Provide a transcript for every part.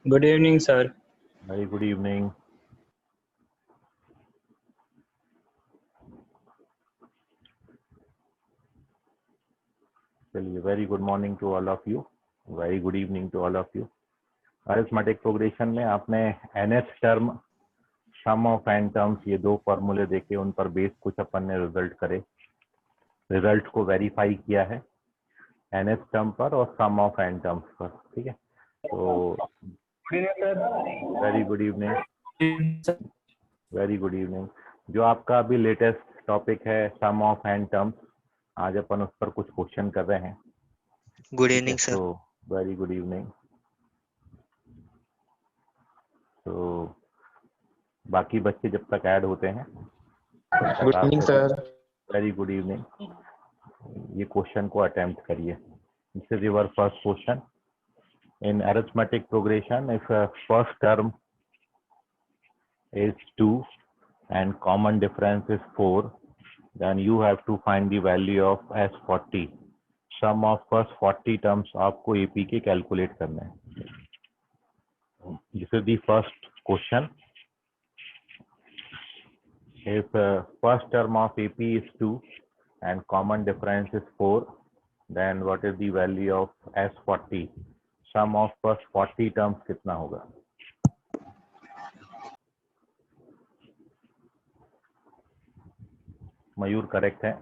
Good evening, sir. Very good evening. Very good morning to all of you. Very good evening to all of you. Arithmetic progression में आपने NH term, sum of n terms, ये दो फॉर्मूले देखे, उन पर base कुछ अपन ने रिजल्ट करे, रिजल्ट को वेरीफाई किया है NH टर्म पर और सम ऑफ एन टर्म्स पर। ठीक है, तो very good evening, very good evening. जो आपका अभी लेटेस्ट टॉपिक है सम ऑफ एन टर्म्स, आज अपन उस पर कुछ क्वेश्चन कर रहे हैं। Good evening sir. तो वेरी गुड इवनिंग। तो बाकी बच्चे जब तक ऐड होते हैं, good evening sir. Very good evening. ये क्वेश्चन को अटेम्प्ट करिए। This is your first question in arithmetic progression. If first term is 2 and common difference is 4, then you have to find the value of S40. Sum of first 40 terms आपको AP के calculate करना है। This is the first question. If first term of AP is 2 and common difference is 4, then what is the value of S40? Sum of first 40 terms कितना होगा? मयूर correct है।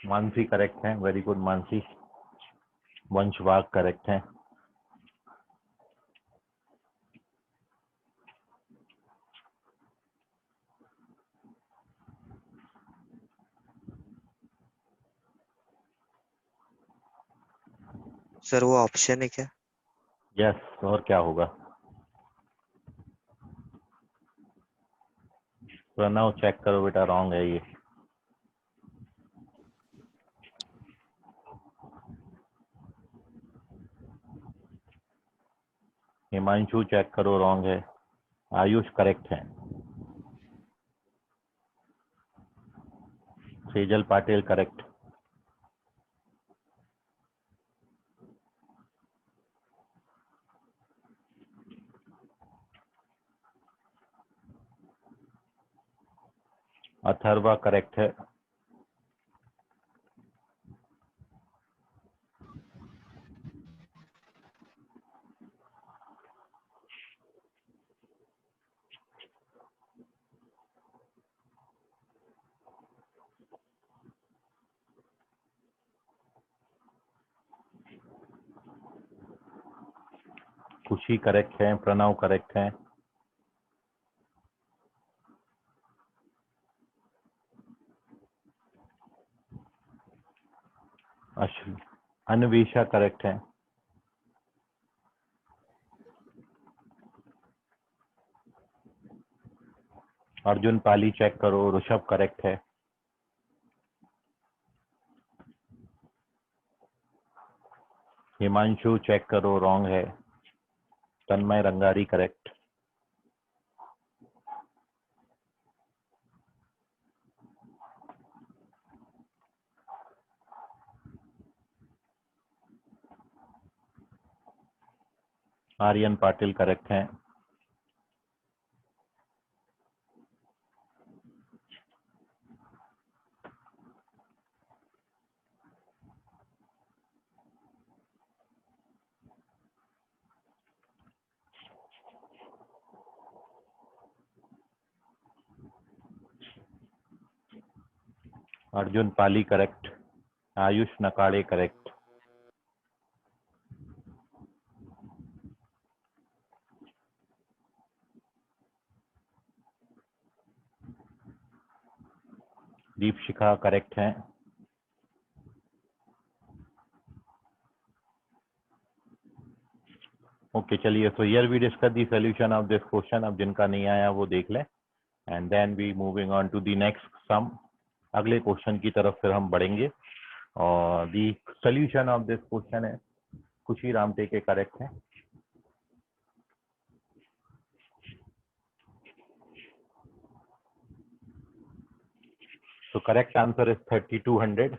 Mansi correct है, very good Mansi. वंशवाग correct है। Sir वो option है क्या? Yes, और क्या होगा? प्रणव चेक करो बेटा, रॉन्ग है ये। हिमांशु चेक करो, रॉन्ग है। आयुष करेक्ट है। सेजल पाटिल करेक्ट। अथर्वा करेक्ट है। खुशी करेक्ट है। प्रणव करेक्ट है। अन्वेषा करेक्ट है। अर्जुन पाली चेक करो। ऋषभ करेक्ट है। हिमांशु चेक करो, रॉन्ग है। तन्मय रंगारी करेक्ट। आर्यन पाटिल करेक्ट है। Arjun Pali correct. Ayush Nakade correct. Deepshikha correct है। ओके चलिए, so here we discuss the solution of this question. अब जिनका नहीं आया वो देख लें, and then we moving on to the next sum. अगले क्वेश्चन की तरफ फिर हम बढ़ेंगे। और the solution of this question है खुशी रामटेके करेक्ट है। तो करेक्ट आंसर इज 3200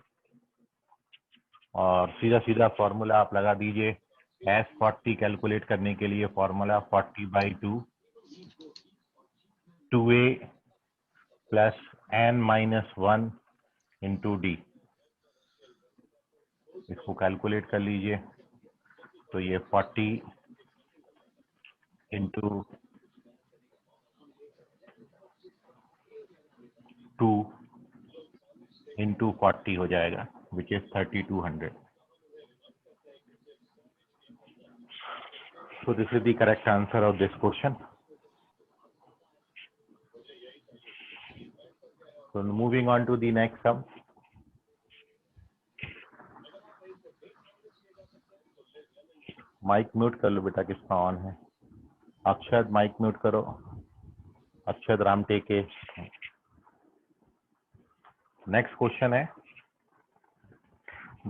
और सीधा सीधा फॉर्मूला आप लगा दीजिए। S40 कैलकुलेट करने के लिए formula 40/2 2a plus n-1 into D. इसको कैलकुलेट कर लीजिए। तो ये 40 इंटू 2 इंटू 40 हो जाएगा which is 3200। So this is the correct answer of this question. So moving on to the next sum. Mic mute कर लो बेटा, किसका ऑन है? अक्षत माइक म्यूट करो। अक्षत रामटेके। नेक्स्ट क्वेश्चन है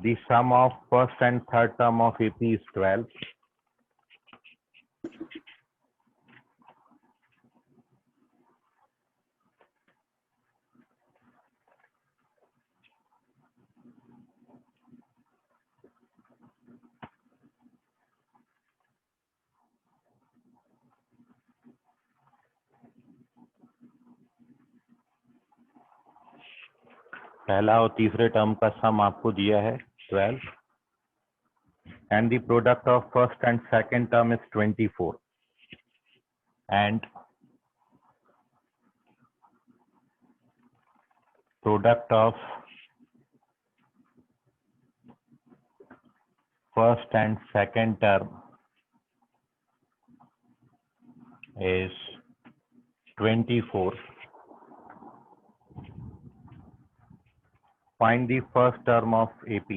the sum of first and third term of AP is 12. पहला और तीसरे टर्म का सम आपको दिया है 12 and the product of first and second term is 24 and product of first and second term is 24. Find the first term of AP.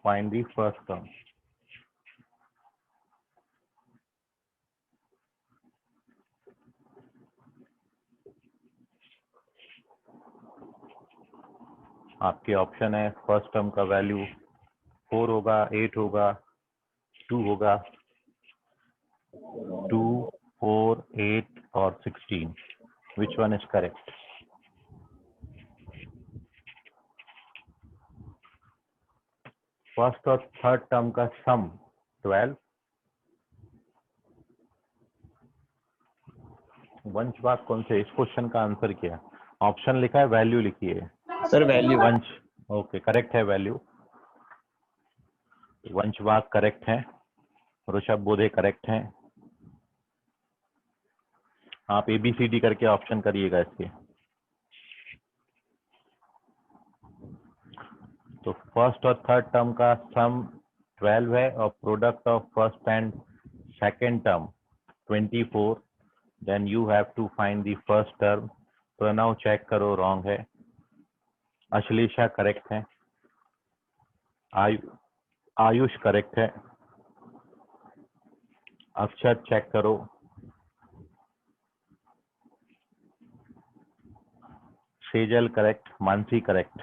Find the first term. आपके option है first term का value 4 होगा, 8 होगा, 2 होगा, 2, 4, 8 और 16. Which one is correct? First और third term का सम 12. वंशवाद कौन से? इस क्वेश्चन का आंसर क्या? ऑप्शन लिखा है, वैल्यू लिखी है सर वैल्यू। वंश, ओके करेक्ट है वैल्यू। वंशवाद करेक्ट है, ऋषभ बोधे करेक्ट है। आप ABCD करके ऑप्शन करिएगा इसके। तो फर्स्ट और थर्ड टर्म का सम 12 है और product of first and second term 24. Then you have to find the first term. Pranav check करो, रॉन्ग है। अश्लेषा करेक्ट है। आयुष करेक्ट है। अक्षर चेक करो। सेजल करेक्ट। मानसी करेक्ट।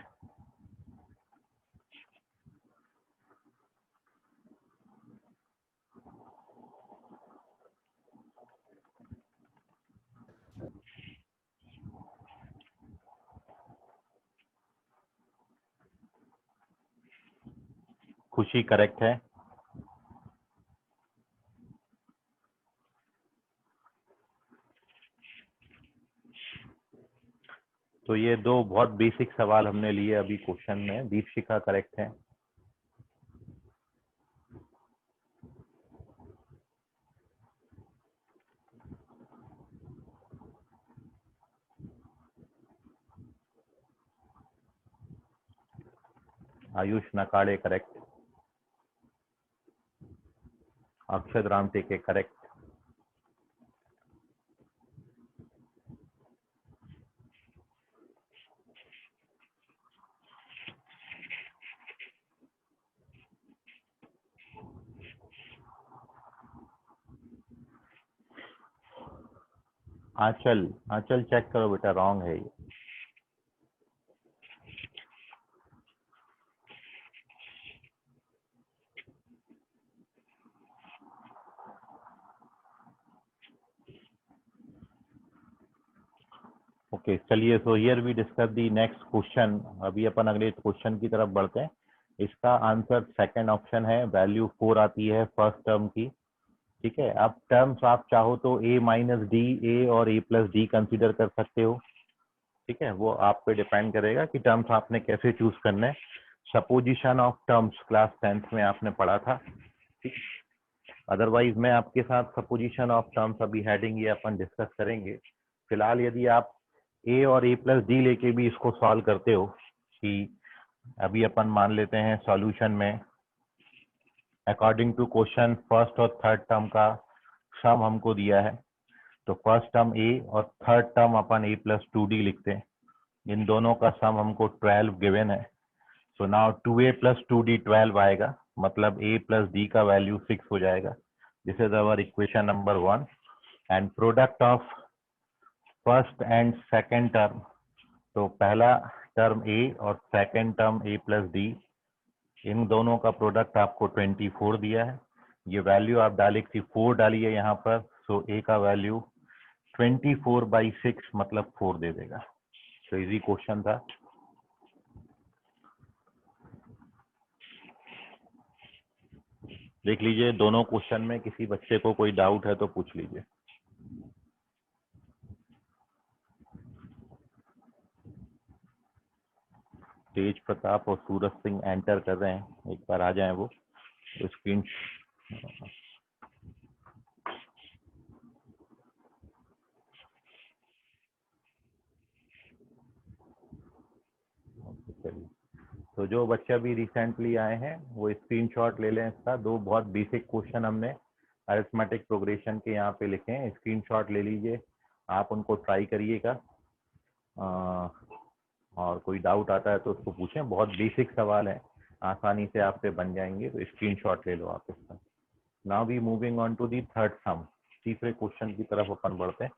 खुशी करेक्ट है। तो ये दो बहुत बेसिक सवाल हमने लिए अभी क्वेश्चन में। दीपशिखा करेक्ट है। Ayush Nakade correct. Akshat Ramteke correct. Anchal check करो बेटा, रॉन्ग है ये। ओके चलिए, so here we discuss the next question. अभी अपन अगले क्वेश्चन की तरफ बढ़ते हैं। इसका आंसर सेकंड ऑप्शन है, वैल्यू 4 आती है फर्स्ट टर्म की। ठीक है, अब टर्म्स आप चाहो तो a माइनस डी, ए और a प्लस डी कंसिडर कर सकते हो। ठीक है, वो आप पे डिपेंड करेगा कि टर्म्स आपने कैसे चूज करना है। Supposition of terms class 10th में आपने पढ़ा था। ठीक, अदरवाइज मैं आपके साथ सपोजिशन ऑफ टर्म्स अभी हेडिंग ये अपन डिस्कस करेंगे। फिलहाल यदि आप a और a प्लस डी लेके भी इसको सॉल्व करते हो, कि अभी अपन मान लेते हैं सॉल्यूशन में अकॉर्डिंग टू क्वेश्चन फर्स्ट और थर्ड टर्म का सम हमको दिया है, तो फर्स्ट टर्म a और third term upon a plus 2d लिखते हैं। इन दोनों का सम हमको 12 गिवन है। So now 2a plus 2d 12 आएगा, मतलब a प्लस d का वैल्यू 6 हो जाएगा। This is our equation number 1। And product of first and second term, तो पहला टर्म a और second term a plus D, इन दोनों का प्रोडक्ट आपको 24 दिया है। ये वैल्यू आप डायरेक्टली 4 डालिए यहाँ पर, सो a का वैल्यू 24/6 मतलब 4 दे देगा। तो इजी क्वेश्चन था। देख लीजिए, दोनों क्वेश्चन में किसी बच्चे को कोई डाउट है तो पूछ लीजिए। तेज प्रताप और सूरज सिंह एंटर कर रहे हैं, एक बार आ जाएं वो स्क्रीन। तो जो बच्चे अभी रिसेंटली आए हैं वो स्क्रीनशॉट ले लें इसका। दो बहुत बेसिक क्वेश्चन हमने अरिथमेटिक प्रोग्रेशन के यहाँ पे लिखे हैं, स्क्रीनशॉट ले लीजिए, आप उनको ट्राई करिएगा। और कोई डाउट आता है तो उसको पूछें, बहुत बेसिक सवाल है, आसानी से आपसे बन जाएंगे, तो स्क्रीनशॉट ले लो आप इसका। Now we moving on to the third sum, तीसरे क्वेश्चन की तरफ अपन बढ़ते हैं।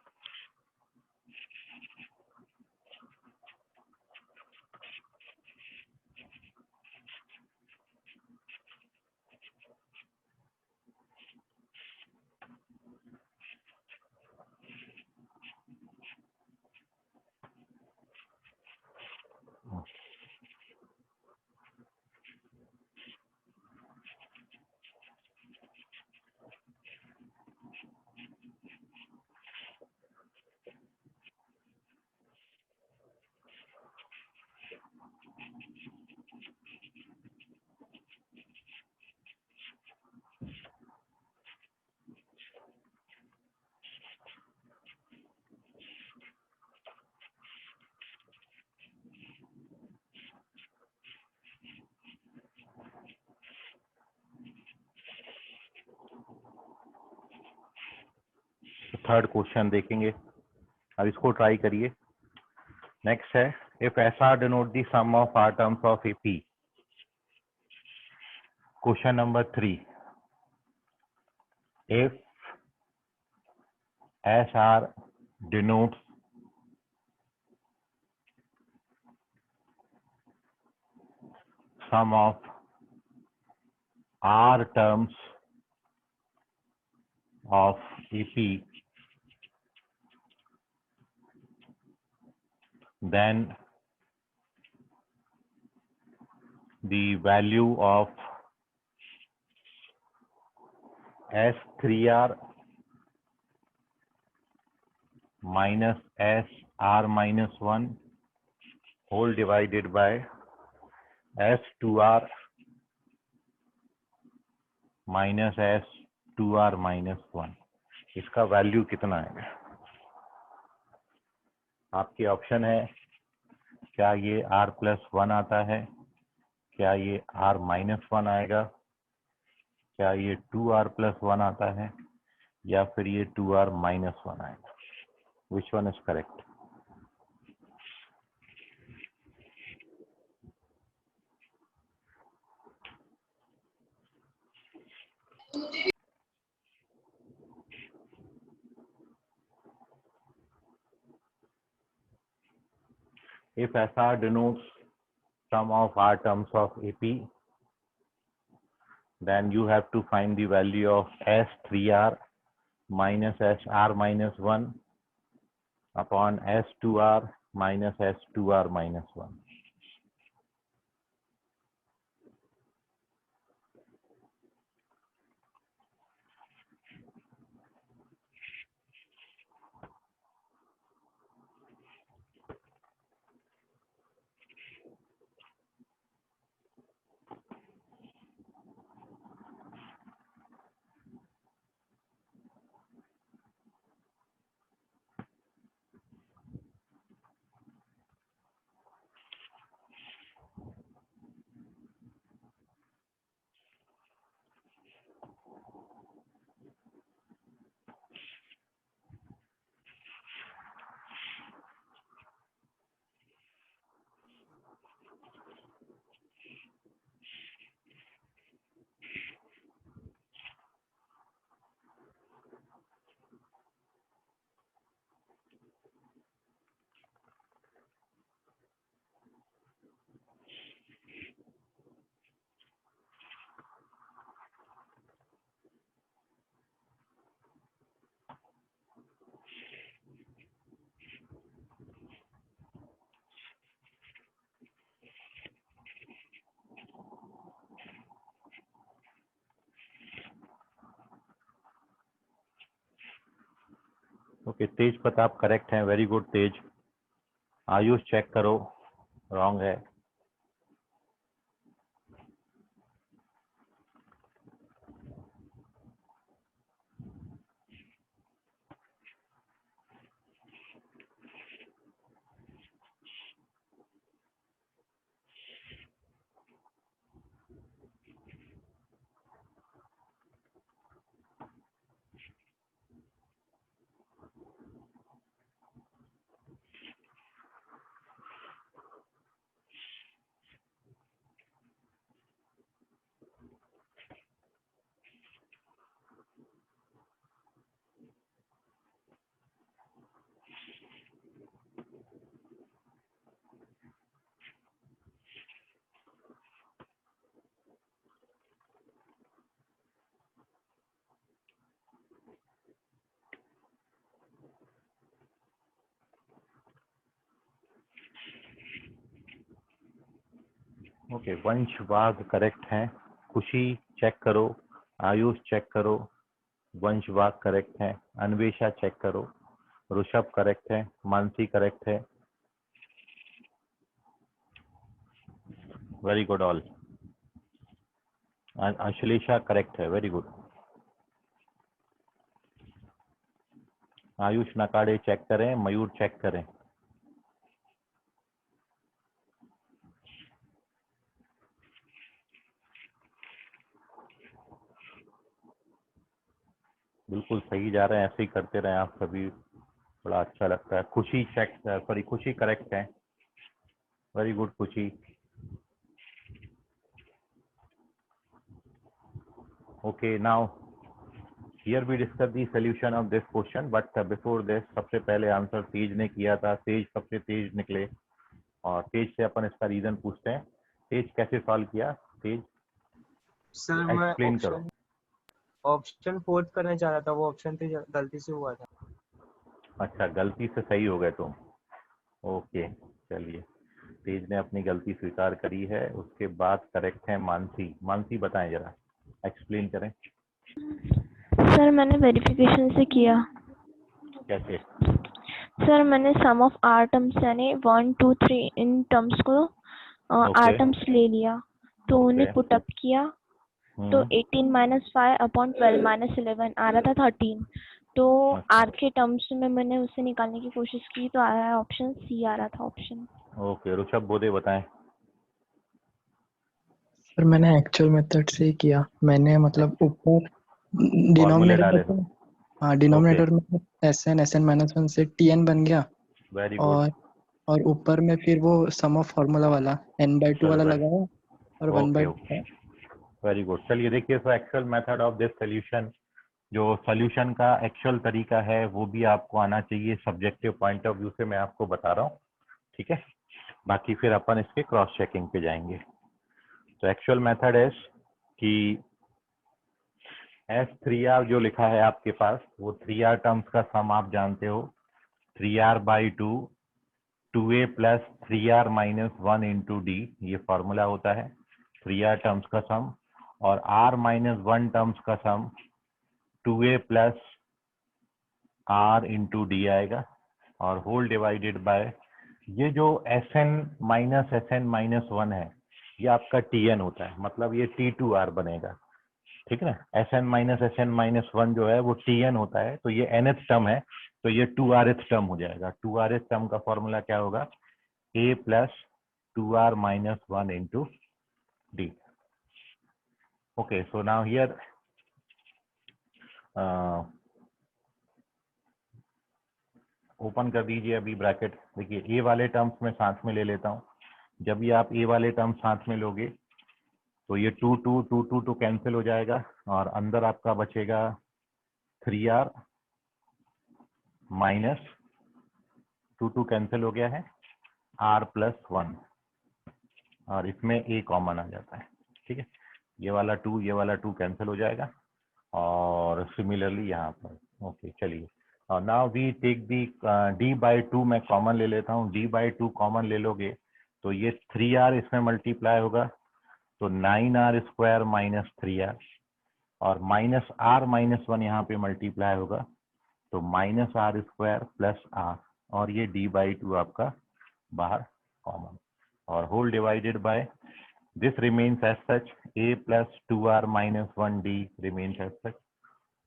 थर्ड क्वेश्चन देखेंगे, अब इसको ट्राई करिए। नेक्स्ट है, if SR denote the sum of R terms of AP। Question number 3, if SR denotes sum of R terms of AP, then the value of S3R minus SR minus 1 whole divided by S2R minus S2R minus 1, इसका value कितना आएगा? आपके option है, क्या ये R plus 1 आता है, क्या ये R माइनस 1 आएगा, क्या ये 2R प्लस 1 आता है, या फिर ये 2R माइनस 1 आएगा। विच one is correct? If SR denotes sum of R terms of AP, then you have to find the value of S3R minus SR minus 1 upon S2R minus S 2r minus 1। Okay, Tej Pratap correct है, very good Tej. Ayush check करो, wrong है। Okay, Vanshwag correct है। Khushi check करो, Ayush check करो, वंशवाग correct है। Anvesha check करो, Rishabh correct है, Mansi correct है। Very good all. Ashlesha correct है, वेरी गुड। आयुष नकाड़े चेक करें, मयूर चेक करें। बिल्कुल सही जा रहे हैं, ऐसे ही करते रहे आप सभी, बड़ा अच्छा लगता है। Khushi check, sorry Khushi correct है, very good Khushi. Okay, now here we discuss the solution of this question, but before this सबसे पहले आंसर तेज ने किया था, तेज सबसे तेज निकले, और तेज से अपन इसका रीजन पूछते हैं। तेज कैसे सॉल्व किया? तेज सर मैं एक्सप्लेन करो। ऑप्शन फोर्थ करना चाह रहा था, वो ऑप्शन थे गलती से हुआ था। अच्छा, गलती से सही हो गए तुम। ओके, चलिए, तेज ने अपनी गलती स्वीकार करी है। उसके बाद करेक्ट है मानसी। मानसी बताएं जरा, एक्सप्लेन करें। सर मैंने वेरिफिकेशन से किया। कैसे? सर मैंने सम ऑफ आर टर्म्स यानी 1 2 3 इन टर्म्स को आर टर्म्स ले लिया, तो उन्हें पुट अप किया, तो 18 - 5 अपॉन 12 - 11 आ रहा था 13। तो आर के टर्म्स में मैंने उसे निकालने की कोशिश की, तो आया है ऑप्शन सी, आ रहा था ऑप्शन। ओके, ऋषभ बोधे बताएं। सर मैंने एक्चुअल मेथड से किया। मैंने मतलब ऊपर फॉर्मूले डाले। डिनोमिनेटर, हाँ डिनोमिनेटर में SN - 1 से TN बन गया, वेरी गुड। और ऊपर में फिर वो सम ऑफ फार्मूला वाला n/2 वाला लगाया और 1/2 था। Very good. चलिए देखिए, so actual method of this solution, जो सॉल्यूशन का एक्चुअल तरीका है वो भी आपको आना चाहिए। सब्जेक्टिव पॉइंट ऑफ व्यू से मैं आपको बता रहा हूँ, ठीक है। बाकी फिर अपन इसके क्रॉस चेकिंग पे जाएंगे। तो एक्चुअल मेथड है कि S3R जो लिखा है आपके पास, वो 3R टर्म्स का सम आप जानते हो, 3R/2 2a plus 3r minus 1 into D, ये फॉर्मूला होता है 3r टर्म्स का सम, और r माइनस 1 टर्म्स का सम 2a plus r into D आएगा, और होल डिवाइडेड बाय ये जो Sn माइनस 1 है ये आपका Tn होता है, मतलब ये T2r बनेगा, ठीक है ना। Sn माइनस 1 जो है वो Tn होता है, तो ये nth टर्म है, तो ये 2rth टर्म हो जाएगा। 2rth टर्म का फॉर्मूला क्या होगा, a plus 2r minus 1 into D. Okay, so now here open कर दीजिए अभी ब्रैकेट। देखिए ए वाले टर्म्स में साथ में ले लेता हूँ। जब भी आप ए वाले टर्म साथ में लोगे तो ये 2 कैंसिल हो जाएगा, और अंदर आपका बचेगा 3r माइनस 2 कैंसिल हो गया है, r प्लस 1, और इसमें a कॉमन आ जाता है, ठीक है। ये वाला 2 कैंसिल हो जाएगा, और सिमिलरली यहाँ पर। ओके चलिए, और now we take the d/2 मैं कॉमन ले लेता हूँ। d/2 कॉमन ले लोगे तो ये 3r इसमें मल्टीप्लाई होगा, तो 9r स्क्वायर माइनस 3r, और माइनस r माइनस 1 यहाँ पे मल्टीप्लाई होगा, तो minus r square plus r, और ये d/2 आपका बाहर कॉमन, और whole divided by this remains as such, a plus 2r minus 1d remains as such.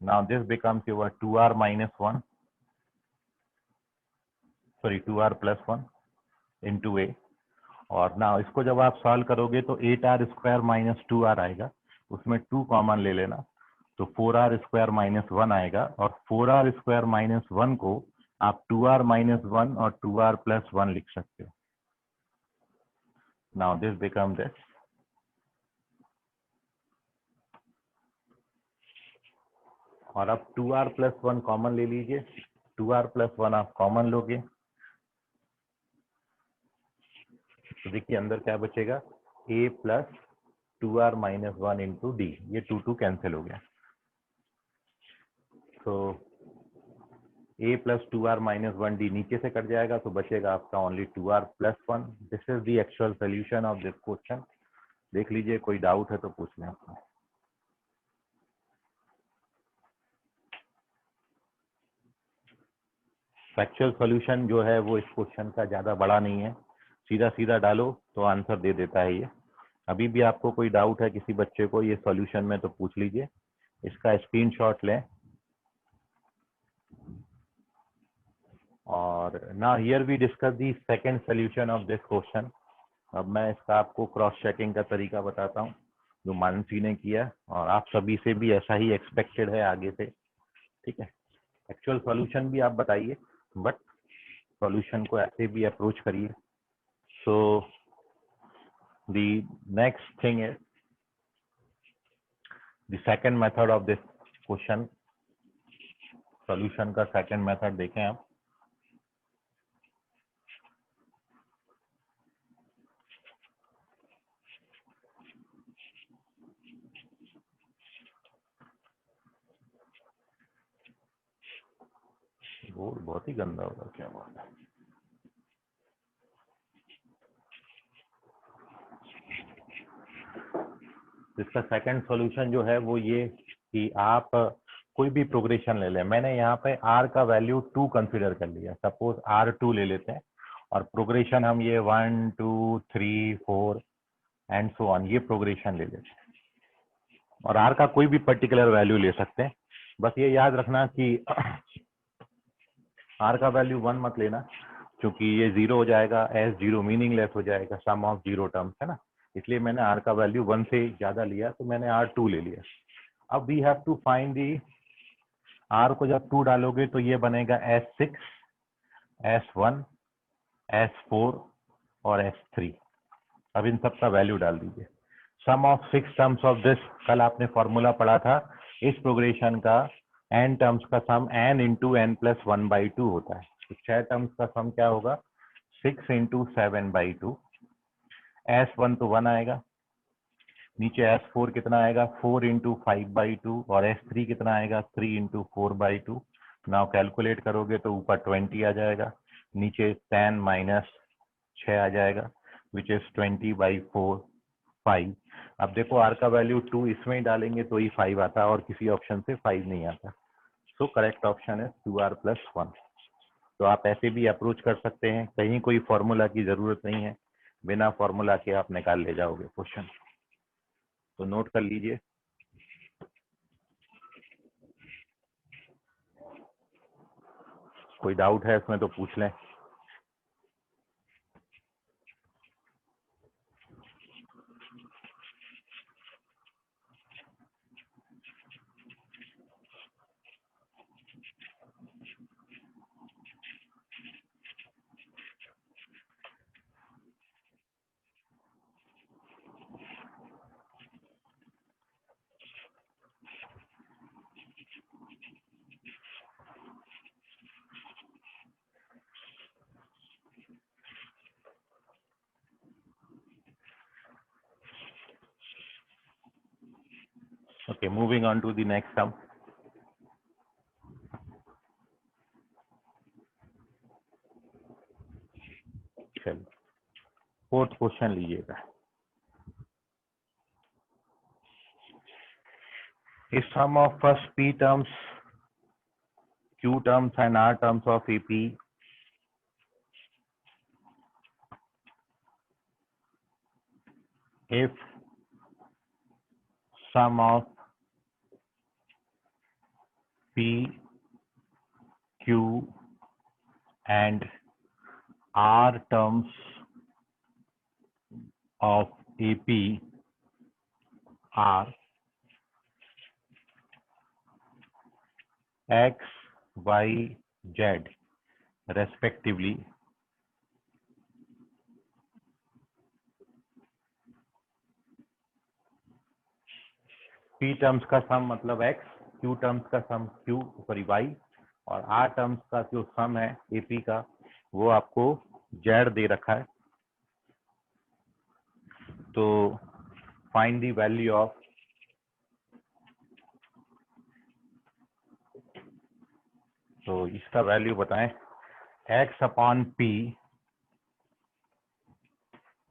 Now this becomes your 2r minus 1, sorry 2r plus 1 into a, और now इसको जब आप solve करोगे तो 8r स्क्वायर माइनस 2r आएगा, उसमें 2 common ले लेना, तो 4r स्क्वायर माइनस 1 आएगा, और 4r स्क्वायर माइनस 1 को आप 2r माइनस 1 और 2r प्लस 1 लिख सकते हो। Now this becomes this, और अब 2r प्लस 1 कॉमन ले लीजिए। 2r प्लस 1 आप कॉमन लोगे तो देखिए अंदर क्या बचेगा, a plus 2r minus 1 into D, ये 2 कैंसिल हो गया, तो a plus 2r minus 1 D नीचे से कट जाएगा, तो बचेगा आपका only 2r plus 1। This is the actual solution of this question. देख लीजिए, कोई डाउट है तो पूछ लें आपको। फैक्चुअल सॉल्यूशन जो है वो इस क्वेश्चन का ज़्यादा बड़ा नहीं है, सीधा सीधा डालो तो आंसर दे देता है ये। अभी भी आपको कोई डाउट है किसी बच्चे को ये सॉल्यूशन में तो पूछ लीजिए, इसका स्क्रीनशॉट लें। और ना here we discuss the second solution of this question. अब मैं इसका आपको क्रॉस चेकिंग का तरीका बताता हूँ जो मानसी ने किया, और आप सभी से भी ऐसा ही एक्सपेक्टेड है आगे से, ठीक है। एक्चुअल सॉल्यूशन भी आप बताइए, बट सॉल्यूशन को ऐसे भी अप्रोच करिए। So the next thing is the second method of this question. Solution का सेकंड मेथड देखें आप। बोर्ड बहुत ही गंदा होगा, क्या बात है। इसका सेकंड सॉल्यूशन जो है वो ये कि आप कोई भी प्रोग्रेशन ले लें। मैंने यहाँ पे r का वैल्यू 2 कंसीडर कर लिया, सपोज r2 ले लेते हैं, और प्रोग्रेशन हम ये 1 2 3 4 एंड सो ऑन ये प्रोग्रेशन ले लेते हैं, और r का कोई भी पर्टिकुलर वैल्यू ले सकते हैं। बस ये याद रखना कि r का वैल्यू 1 मत लेना, क्योंकि ये 0 हो जाएगा, एस 0 मीनिंगलेस हो जाएगा, सम ऑफ 0 टर्म्स है ना, इसलिए मैंने r का वैल्यू 1 से ज्यादा लिया, तो मैंने r2 ले लिया। अब we have to find the r को जब 2 डालोगे तो ये बनेगा s6 s1 s4 और s3। अब इन सब का वैल्यू डाल दीजिए। सम ऑफ 6 टर्म्स ऑफ दिस, कल आपने फॉर्मूला पढ़ा था इस प्रोग्रेशन का, n टर्म्स का सम n इंटू n प्लस 1/2 होता है। तो 6 टर्म्स का सम क्या होगा, 6 इंटू 7/2। s1 तो 1 आएगा, नीचे s4 कितना आएगा, 4 इंटू 5/2, और s3 कितना आएगा, 3 इंटू 4/2। नाउ कैलकुलेट करोगे तो ऊपर 20 आ जाएगा, नीचे 10 माइनस 6 आ जाएगा विच इज 20/4 5। अब देखो r का वैल्यू 2 इसमें ही डालेंगे तो ही 5 आता है और किसी ऑप्शन से 5 नहीं आता। सो करेक्ट ऑप्शन है 2r + 1। तो आप ऐसे भी अप्रोच कर सकते हैं, कहीं कोई फॉर्मूला की जरूरत नहीं है, बिना फॉर्मूला के आप निकाल ले जाओगे क्वेश्चन। तो नोट कर लीजिए। कोई डाउट है इसमें तो पूछ लें। Okay, moving on to the next sum. चलिए, फोर्थ क्वेश्चन लीजिएगा। Is sum of first P terms, Q terms and R terms of AP if sum of P, Q and R terms of AP are X, Y, Z respectively, P terms का सम मतलब X, Q terms का सम Q sorry Y और R terms का जो सम है AP का वो आपको Z दे रखा है। तो फाइंड द वैल्यू ऑफ, तो इसका वैल्यू बताएं। X/P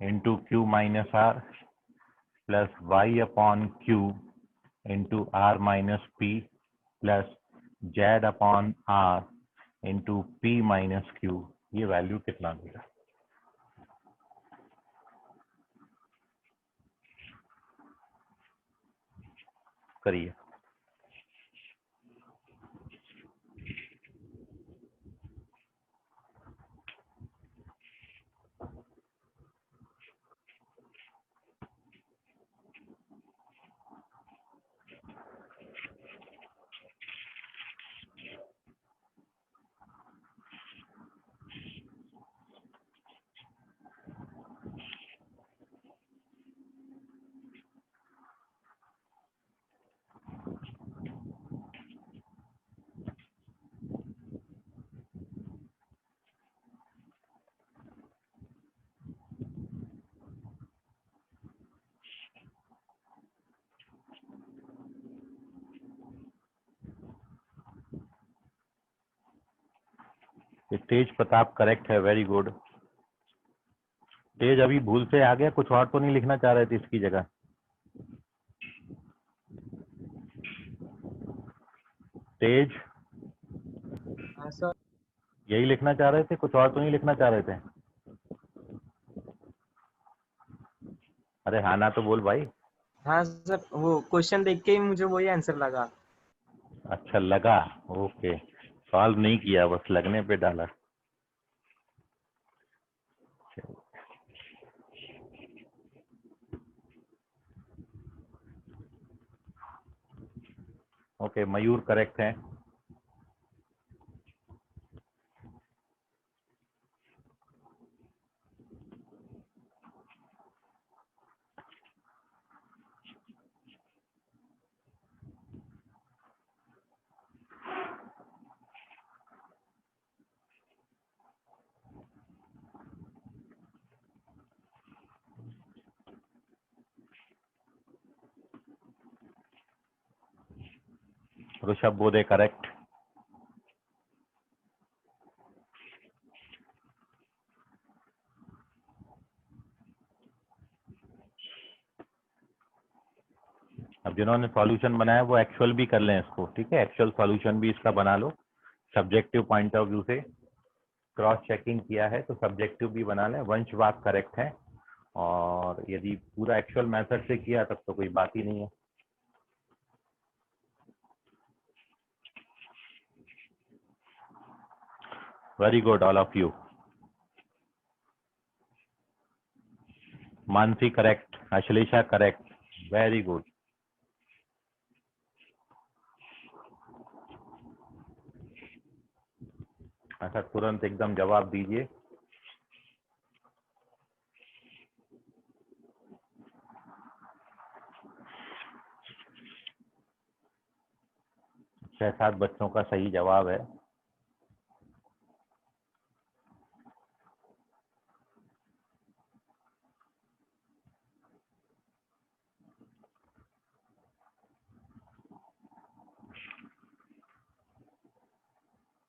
into Q minus R plus Y/Q into R minus P plus Z/R into P minus Q, ये वैल्यू कितना देगा? करिए। तेज प्रताप करेक्ट है, वेरी गुड। तेज अभी भूल से आ गया, कुछ और तो नहीं लिखना चाह रहे थे इसकी जगह? तेज हाँ सर। यही लिखना चाह रहे थे, कुछ और तो नहीं लिखना चाह रहे थे? अरे हाँ ना तो बोल भाई। हाँ सर, वो क्वेश्चन देख के ही मुझे वही आंसर लगा। अच्छा लगा, ओके। सॉल्व नहीं किया, बस लगने पे डाला। ओके, मयूर करेक्ट है। ऋषभ बोधे करेक्ट। अब जिन्होंने सॉल्यूशन बनाया वो एक्चुअल भी कर लें इसको, ठीक है, एक्चुअल सॉल्यूशन भी इसका बना लो। सब्जेक्टिव पॉइंट ऑफ व्यू से क्रॉस चेकिंग किया है तो सब्जेक्टिव भी बना लें। वंशवाद करेक्ट है, और यदि पूरा एक्चुअल मेथड से किया तब तो कोई बात ही नहीं है। Very good all of you. Mansi correct, Ashlesha correct, very good. ऐसा तुरंत एकदम जवाब दीजिए। छह सात बच्चों का सही जवाब है।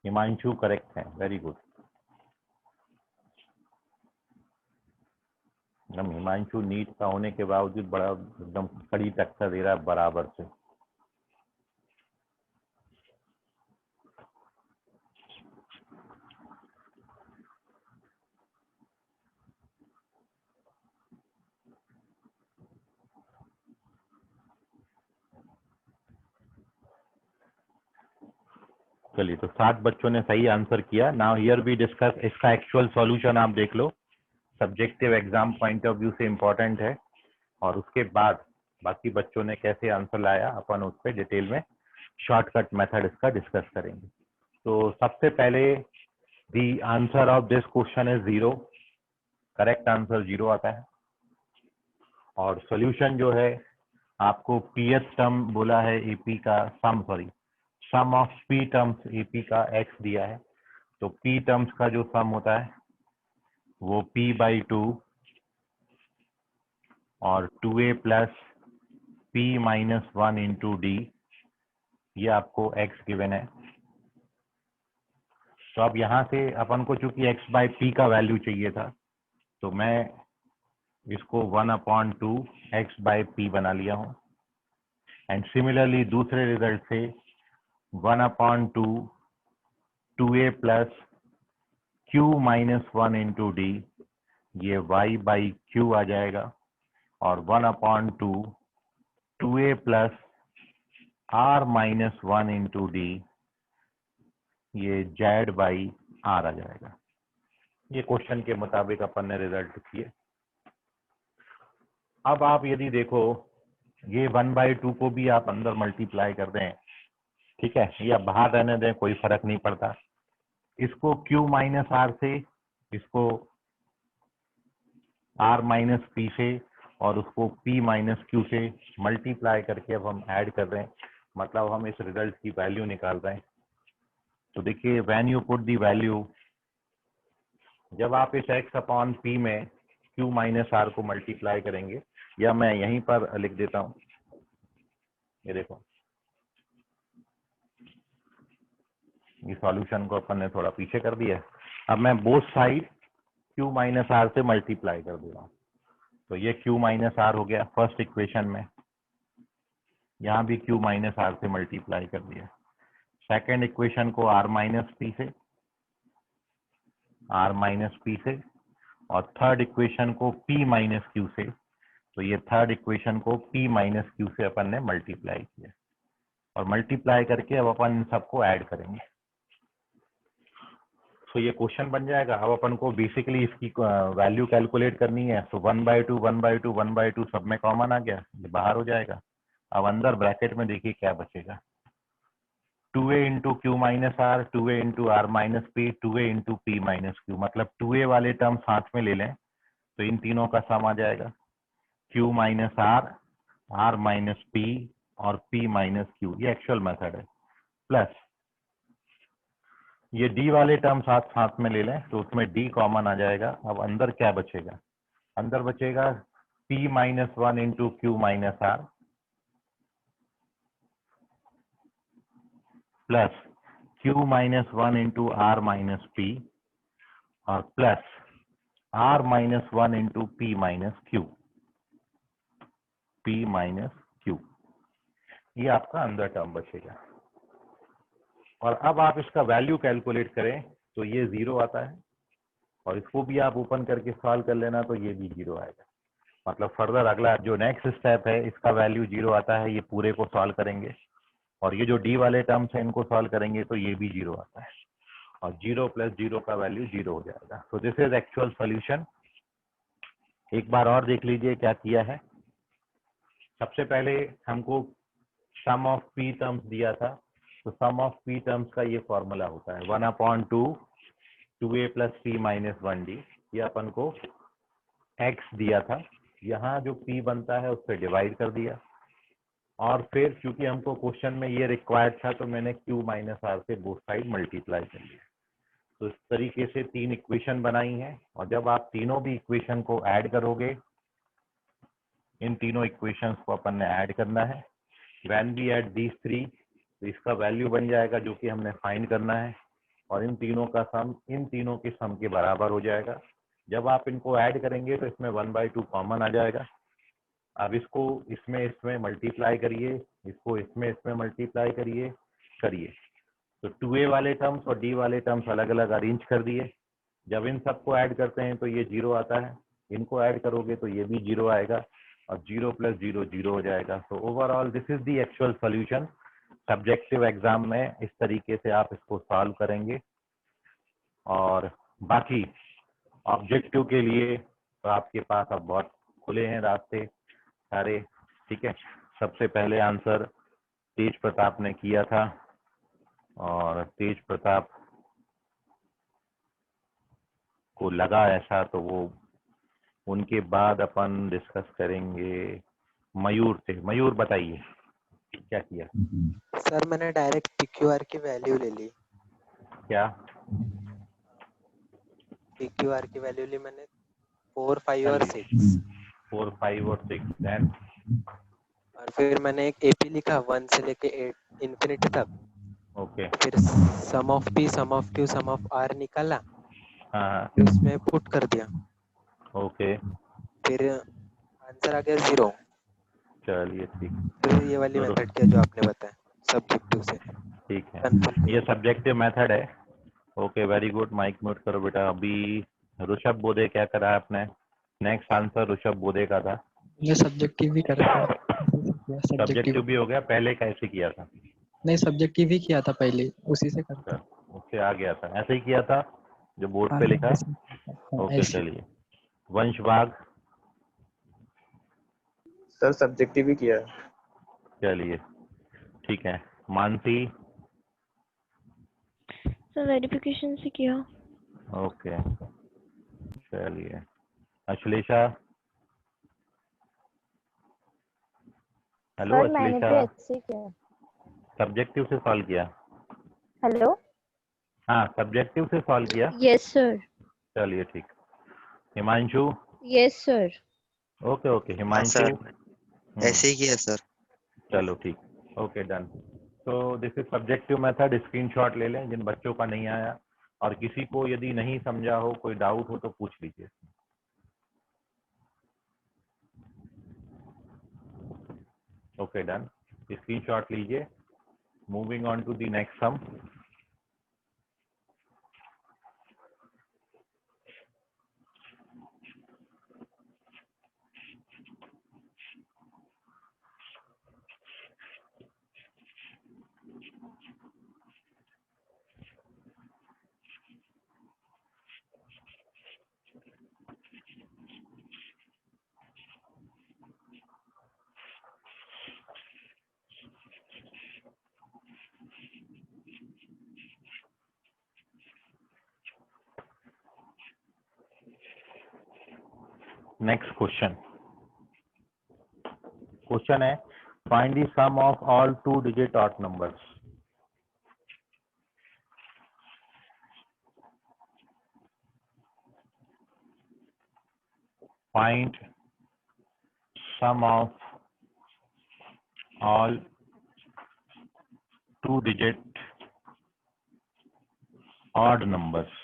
हिमांशु करेक्ट है, वेरी गुड। हम हिमांशु नीट का होने के बावजूद बड़ा एकदम कड़ी टक्कर दे रहा है बराबर से। चलिए, तो 7 बच्चों ने सही आंसर किया। नाउ हियर वी डिस्कस इसका एक्चुअल सॉल्यूशन। आप देख लो, subjective exam point of view से इम्पोर्टेंट है, और उसके बाद बाकी बच्चों ने कैसे आंसर लाया अपन उस पर डिटेल में शॉर्टकट मेथड इसका डिस्कस करेंगे। तो सबसे पहले the answer of this question is 0। Correct answer 0 आता है। और सॉल्यूशन जो है आपको पीएच टर्म बोला है एपी का सम ऑफ पी टर्म्स एपी का एक्स दिया है। तो पी टर्म्स का जो सम होता है वो p/2 और 2a plus p-1 into D, ये आपको x गिवन है। तो अब यहाँ से अपन को चूंकि x/p का वैल्यू चाहिए था, तो मैं इसको 1/2 x/p बना लिया हूँ। एंड सिमिलरली दूसरे रिजल्ट से 1/2 2a plus q-1 into D, ये y/q आ जाएगा। और 1/2 2a plus r-1 into D, ये z/r आ जाएगा। ये क्वेश्चन के मुताबिक अपन ने रिजल्ट किए। अब आप यदि देखो, ये 1/2 को भी आप अंदर मल्टीप्लाई कर दें, ठीक है, या बाहर रहने दें, कोई फर्क नहीं पड़ता। इसको q-r से, इसको r-p से, और उसको p-q से मल्टीप्लाई करके अब हम ऐड कर रहे हैं, मतलब हम इस रिजल्ट की वैल्यू निकाल रहे हैं। तो देखिए, when you put the value, जब आप इस x/p में q-r को मल्टीप्लाई करेंगे, या मैं यहीं पर लिख देता हूं, ये देखो, ये सॉल्यूशन को अपन ने थोड़ा पीछे कर दिया है। अब मैं बोथ साइड q-r से मल्टीप्लाई कर दे रहा हूँ। तो ये q-r हो गया फर्स्ट इक्वेशन में, यहाँ भी q-r से मल्टीप्लाई कर दिया। सेकेंड इक्वेशन को r-p से, और थर्ड इक्वेशन को p-q से। तो ये थर्ड इक्वेशन को p-q से अपन ने मल्टीप्लाई किया, और मल्टीप्लाई करके अब अपन इन सबको ऐड करेंगे। तो ये क्वेश्चन बन जाएगा। अब अपन को बेसिकली इसकी वैल्यू कैलकुलेट करनी है। तो 1/2 1/2 1/2 सब में कॉमन आ गया, ये बाहर हो जाएगा। अब अंदर ब्रैकेट में देखिए क्या बचेगा, 2a into q-r, 2a into r-p, 2a into p-q, मतलब 2a वाले टर्म साथ में ले लें तो इन तीनों का सम आ जाएगा, q-r, r-p और p-q। ये एक्चुअल मेथड है। प्लस ये d वाले टर्म साथ में ले लें तो उसमें d कॉमन आ जाएगा। अब अंदर क्या बचेगा, अंदर बचेगा p-1 into q-r plus q-1 into r-p और प्लस r-1 इंटू p-q। ये आपका अंदर टर्म बचेगा। और अब आप इसका वैल्यू कैलकुलेट करें तो ये 0 आता है, और इसको भी आप ओपन करके सॉल्व कर लेना तो ये भी 0 आएगा। मतलब फर्दर अगला जो नेक्स्ट स्टेप है, इसका वैल्यू 0 आता है, ये पूरे को सॉल्व करेंगे, और ये जो डी वाले टर्म्स हैं इनको सॉल्व करेंगे तो ये भी 0 आता है, और 0 प्लस 0 का वैल्यू 0 हो जाएगा। तो दिस इज एक्चुअल सॉल्यूशन। एक बार और देख लीजिए क्या किया है। सबसे पहले हमको सम ऑफ पी टर्म्स दिया था, तो सम ऑफ पी टर्म्स का ये फॉर्मूला होता है 1/2 2a plus P minus 1d। ये अपन को x दिया था, यहाँ जो p बनता है उससे डिवाइड कर दिया, और फिर क्योंकि हमको क्वेश्चन में ये रिक्वायर्ड था तो मैंने q माइनस आर से बोथ साइड मल्टीप्लाई कर लिया। तो इस तरीके से 3 इक्वेशन बनाई हैं, और जब आप तीनों भी इक्वेशन को ऐड करोगे, इन तीनों इक्वेशंस को अपन ने ऐड करना है। व्हेन वी ऐड दीज 3 तो इसका वैल्यू बन जाएगा जो कि हमने फाइंड करना है, और इन तीनों का सम इन तीनों के सम के बराबर हो जाएगा। जब आप इनको ऐड करेंगे तो इसमें 1/2 कॉमन आ जाएगा। अब इसको इसमें मल्टीप्लाई करिए, इसको इसमें मल्टीप्लाई करिए करिए तो 2a वाले टर्म्स और d वाले टर्म्स अलग अलग अरेंज कर दिए। जब इन सबको ऐड करते हैं तो ये 0 आता है, इनको ऐड करोगे तो ये भी 0 आएगा, और 0 प्लस 0 0 हो जाएगा। तो overall this is the actual solution. Subjective exam में इस तरीके से आप इसको सॉल्व करेंगे, और बाकी ऑब्जेक्टिव के लिए तो आपके पास अब बहुत खुले हैं रास्ते सारे, ठीक है। सबसे पहले आंसर तेज प्रताप ने किया था, और तेज प्रताप को लगा ऐसा तो वो उनके बाद अपन डिस्कस करेंगे मयूर से। मयूर बताइए क्या किया। सर मैंने डायरेक्ट PQR की वैल्यू ले ली। क्या PQR की वैल्यू ली मैंने 4, 5 और 6, 4, 5 और 6 देन, और फिर मैंने एक AP लिखा 1 से लेके 8 इंफिनिटी तक। ओके। फिर sum of P, sum of Q, sum of R निकाला, हाँ फिर उसमें पुट कर दिया, ओके, फिर आंसर आ गया 0। चलिए ठीक। फिर ये वाली तो मेथड किया जो आपने बताया सब्जेक्टिव से। ठीक है, कंफर्म ये सब्जेक्टिव मेथड है। Okay very good. Mic mute करो बेटा। अभी ऋषभ बोधे क्या करा है आपने? नेक्स्ट आंसर ऋषभ बोधे का था। ये सब्जेक्टिव भी कर रखा है। सब्जेक्टिव भी हो गया, पहले कैसे किया था? नहीं, सब्जेक्टिव ही किया था पहले, उसी से करता। उससे आ गया था, ऐसे ही किया था जो बोर्ड हाँ पे लिखा। ओके ऐसे। चलिए। वंश बाग, सर सब्जेक्टिव ही किया है। चलिए ठीक है। मानसी, सर वेरिफिकेशन से किया। ओके चलिए। अश्लेषा, हेलो सर मैंने अश्लेषा, भी ऐसे ही किया। सब्जेक्टिव से सॉल्व किया? हेलो, हाँ सब्जेक्टिव से सॉल्व किया। Yes sir. चलिए ठीक। Himanshu, yes sir. Okay okay हाँ हिमांशु। सर, ऐसे ही किया सर। चलो ठीक, ओके डन। तो this is subjective method. Screenshot ले लें जिन बच्चों का नहीं आया, और किसी को यदि नहीं समझा हो, कोई डाउट हो तो पूछ लीजिए। ओके डन, स्क्रीनशॉट लीजिए। Moving on to the next sum. Next question. Question है find the sum of all 2 digit odd numbers. Find sum of all 2 digit odd numbers.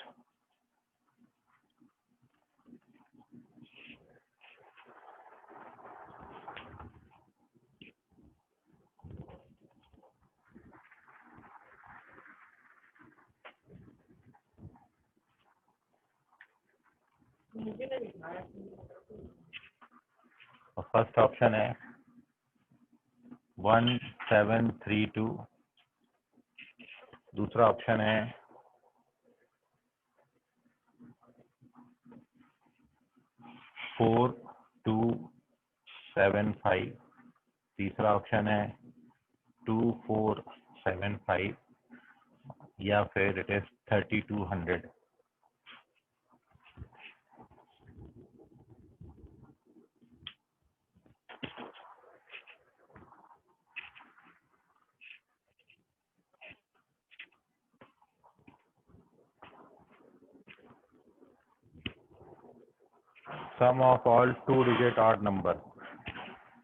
First option है 1732, दूसरा ऑप्शन है 4275, तीसरा ऑप्शन है 2475 या फिर it is 3200। Sum of all 2 digit odd number.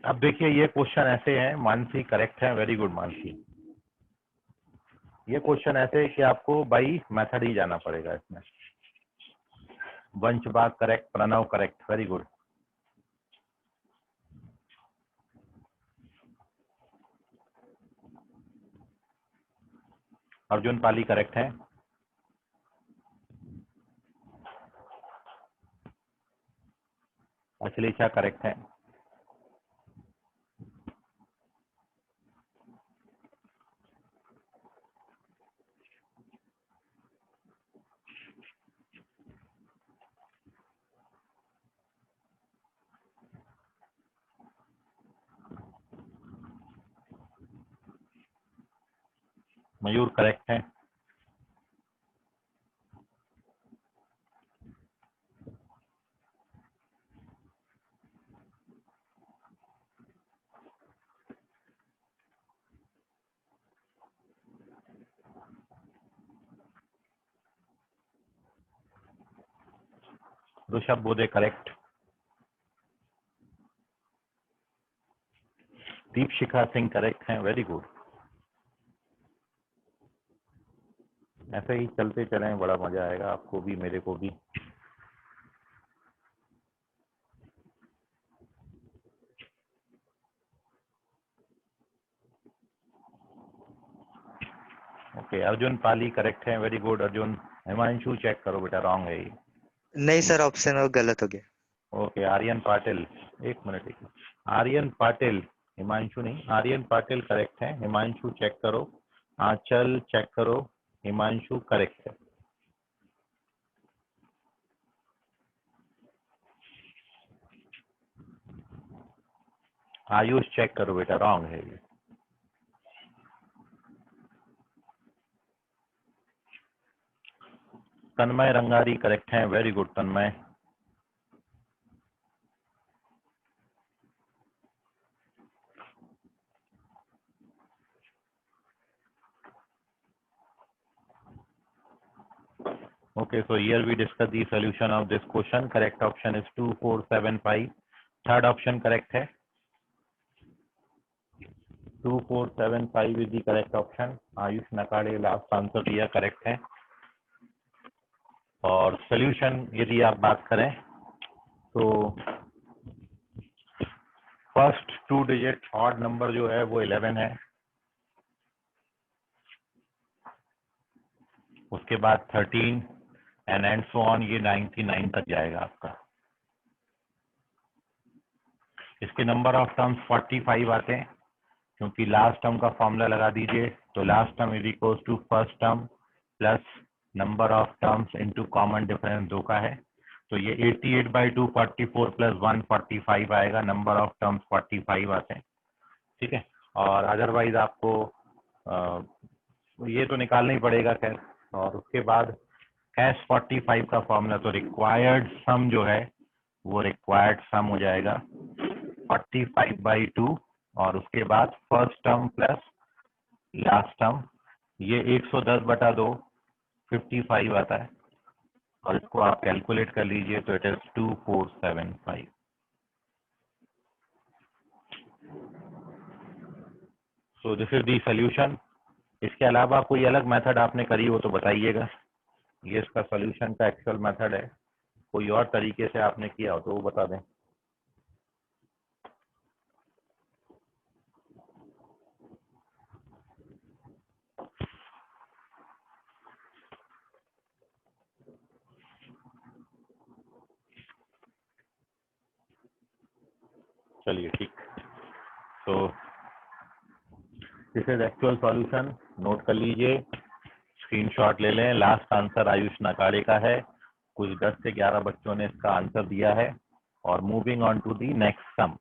अब देखिए ये क्वेश्चन ऐसे हैं, मानसी करेक्ट है, वेरी गुड मानसी। ये क्वेश्चन ऐसे है कि आपको बाई मेथड ही जाना पड़ेगा इसमें। Vanshbag correct, Pranav correct, very good. Arjun Pali correct है। अखिलेशा करेक्ट है। मयूर करेक्ट है। ऋषभ बोधे करेक्ट। दीपशिखा सिंह करेक्ट है, वेरी गुड। ऐसे ही चलते चलें, बड़ा मजा आएगा आपको भी मेरे को भी। ओके, अर्जुन पाली करेक्ट है, very good Arjun. Himanshu check करो बेटा, रॉन्ग है ये। नहीं सर, ऑप्शन और गलत हो गया। ओके, आर्यन पाटिल, एक मिनट एक मिनट। आर्यन पाटिल, हिमांशु नहीं, आर्यन पाटिल करेक्ट है। हिमांशु चेक करो, आंचल चेक करो, हिमांशु करेक्ट है। आयुष चेक करो बेटा, रॉन्ग है ये। तन्मय रंगारी करेक्ट है, very good Tanmay. Okay, so here we discuss the solution of this question. Correct option is 2475. Third option correct है। 2475 is the correct option. Ayush Nakade last answer दिया, करेक्ट है। और solution यदि आप बात करें तो फर्स्ट 2 डिजिट ऑड नंबर जो है वो 11 है, उसके बाद 13 एंड सो ऑन, ये 99 तक जाएगा आपका। इसके नंबर ऑफ टर्म्स 45 आते हैं, क्योंकि लास्ट टर्म का फॉर्मूला लगा दीजिए, तो last term is equal to first term plus number of terms into common difference 2 का है, तो ये 88/2 44 प्लस 145 आएगा। नंबर ऑफ टर्म्स 45 आते हैं, ठीक है। और अदरवाइज आपको ये तो निकालना ही पड़ेगा खैर। और उसके बाद कैश 45 का फॉर्मूला, तो रिक्वायर्ड सम जो है वो रिक्वायर्ड सम हो जाएगा 45/2, और उसके बाद first term plus last term, ये 110/2 55 आता है, और इसको आप कैलकुलेट कर लीजिए तो it is 2475। So this is the solution. इसके अलावा कोई अलग मेथड आपने करी हो तो बताइएगा। ये इसका सॉल्यूशन का एक्चुअल मेथड है, कोई और तरीके से आपने किया हो तो वो बता दें। चलिए ठीक। तो this is actual solution, note कर लीजिए, स्क्रीनशॉट ले लें। लास्ट आंसर आयुष नकाड़े का है, कुछ 10 से 11 बच्चों ने इसका आंसर दिया है। और moving on to the next sum.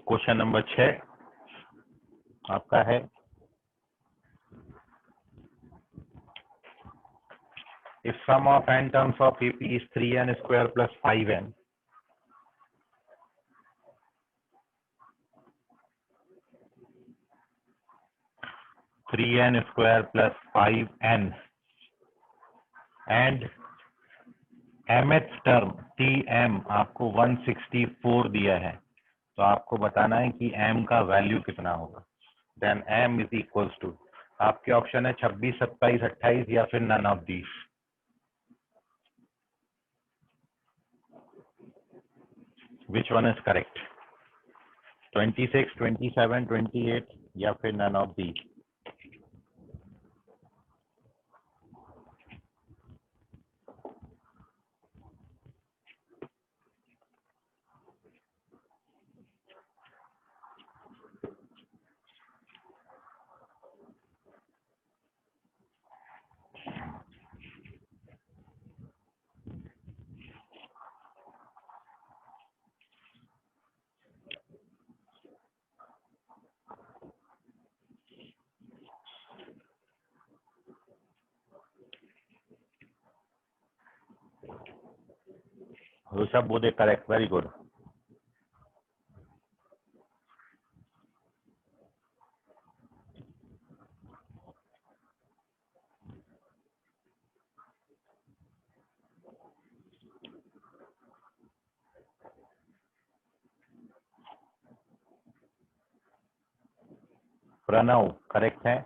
Question number 6 आपका है, if sum of n terms of AP is 3n square plus 5n, square plus 5n and mth term tm आपको 164 दिया है, तो आपको बताना है कि m का वैल्यू कितना होगा। Then m is equals to, आपके ऑप्शन है 26, 27, 28 या फिर none of these. Which one is correct? 26, 27, 28 या फिर none of these? Rishabh Bodhe correct, very good. Pranav correct है।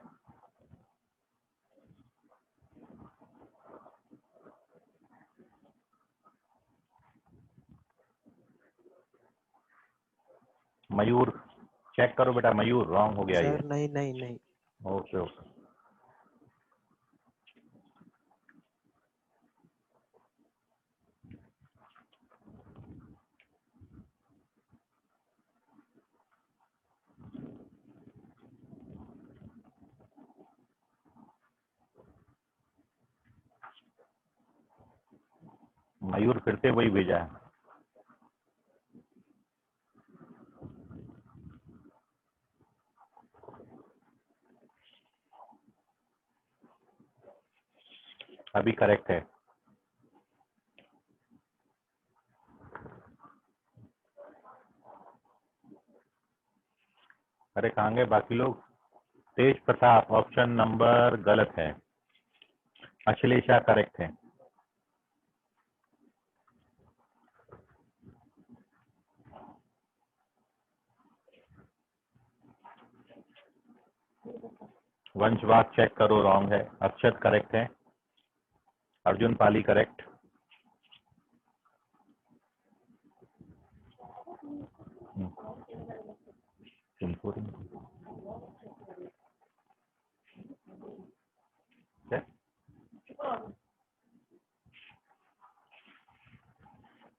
मयूर चेक करो बेटा, मयूर रॉन्ग हो गया ये। सर नहीं नहीं नहीं। Okay okay. मयूर फिर से वही भेजा है। अभी करेक्ट है। अरे कहाँ गए बाकी लोग? तेज प्रताप ऑप्शन नंबर गलत है, अखिलेशा करेक्ट है। वंशवाद चेक करो, रॉन्ग है। अक्षत करेक्ट है। अर्जुन पाली करेक्ट।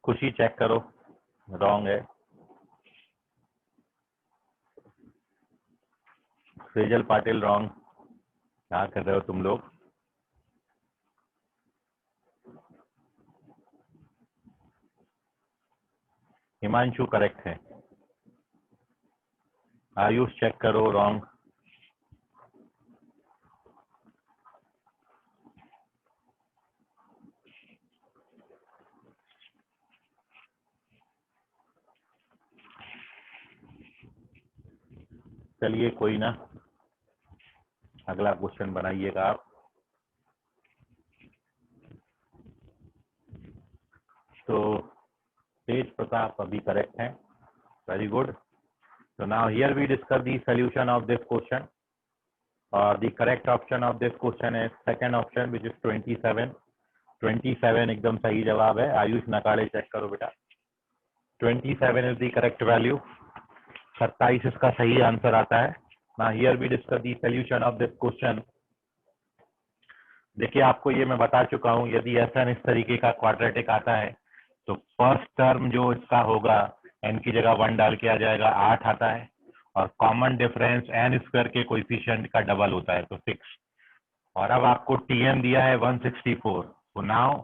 खुशी चेक करो, रॉन्ग है। सेजल पाटिल रॉन्ग। क्या कर रहे हो तुम लोग? हिमांशु करेक्ट है। आयुष चेक करो, रॉन्ग। चलिए कोई ना, अगला क्वेश्चन बनाइएगा आप। तो तेज प्रताप अभी करेक्ट है, very good. So now here we discuss the solution of this question. The correct option of this question is second option, which is 27. 27 एकदम सही जवाब है। आयुष नकाड़े चेक करो बेटा, 27 is the correct value। 27 इसका सही आंसर आता है। Now here we discuss the solution of this question देखिए आपको ये मैं बता चुका हूँ, यदि एसएन इस तरीके का क्वाड्रेटिक आता है तो फर्स्ट टर्म जो इसका होगा एन की जगह 1 डाल के आ जाएगा 8 आता है, और कॉमन डिफरेंस एन स्क्वायर के कोएफिशिएंट का डबल होता है तो 6। और अब आपको टीएम दिया है 164। तो नाउ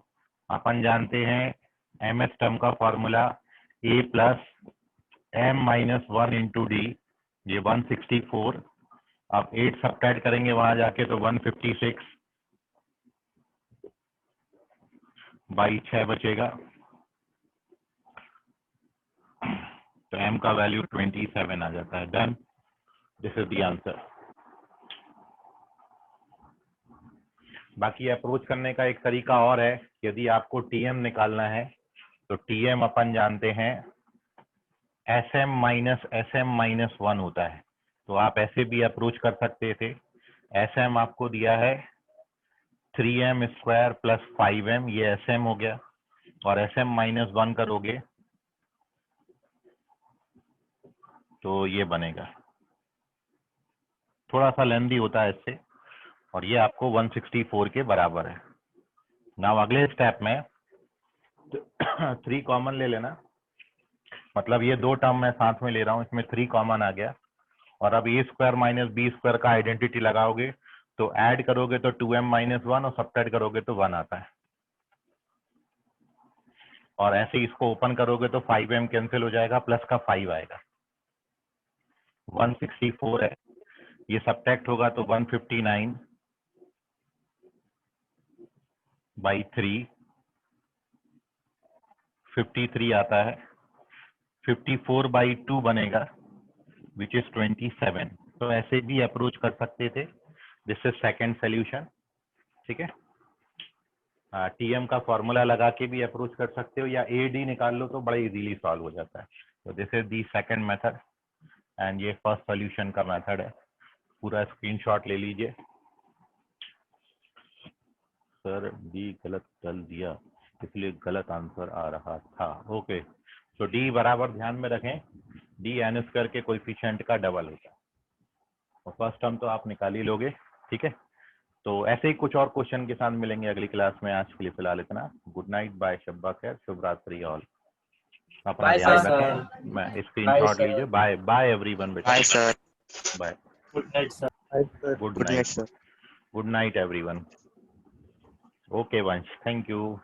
अपन जानते हैं एमएस टर्म का formula A plus M minus 1 into D, ये 164। अब 8 सब्ट्रैक्ट करेंगे वहां जाके तो 156 बाई 6 बचेगा, तो m का वैल्यू 27 आ जाता है। Done, this is the answer. बाकी अप्रोच करने का एक तरीका और है, यदि आपको टीएम निकालना है तो टीएम अपन जानते हैं एसएम माइनस 1 होता है, तो आप ऐसे भी अप्रोच कर सकते थे। एसएम आपको दिया है 3m स्क्वायर प्लस 5m, ये एसएम हो गया, और एसएम माइनस 1 करोगे तो ये बनेगा, थोड़ा सा लेंदी होता है इससे, और ये आपको 164 के बराबर है। नाउ अगले स्टेप में 3 कॉमन ले लेना, मतलब ये 2 टर्म मैं साथ में ले रहा हूँ, इसमें 3 कॉमन आ गया, और अब ए स्क्वायर माइनस बी स्क्वायर का आइडेंटिटी लगाओगे तो ऐड करोगे तो 2m माइनस 1 और सब्ट्रैक्ट करोगे तो 1 आता है, और ऐसे इसको ओपन करोगे तो 5m कैंसिल हो जाएगा, प्लस का 5 आएगा। 164 है, ये सब्ट्रैक्ट होगा तो 159 बाई 3, 53 आता है, 54 बाई 2 बनेगा विच इज 27। तो ऐसे भी अप्रोच कर सकते थे, दिस इज सेकंड सोल्यूशन। ठीक है, टीएम का फॉर्मूला लगा के भी अप्रोच कर सकते हो, या ए डी निकाल लो तो बड़ा इजीली सॉल्व हो जाता है। तो this is the second method, and ये फर्स्ट सोल्यूशन का मेथड है। पूरा स्क्रीनशॉट ले लीजिए। सर डी गलत डाल दिया इसलिए गलत आंसर आ रहा था। ओके, तो डी बराबर ध्यान में रखें, डी एन स्क्वायर के कोएफिशिएंट का डबल होता है, और फर्स्ट टर्म तो आप निकाल ही लोगे। ठीक है, तो ऐसे ही कुछ और क्वेश्चन के साथ मिलेंगे अगली क्लास में। आज के लिए फिलहाल इतना। गुड नाइट, बाय, शब्बा खैर, शुभ रात्रि ऑल। अपना ध्यान रखें, मैं स्क्रीनशॉट लीजिए। बाय बाय एवरीवन बेटा। Bye sir. Bye, good night sir. Good good night night, sir. Good night everyone. Okay Vansh, thank you.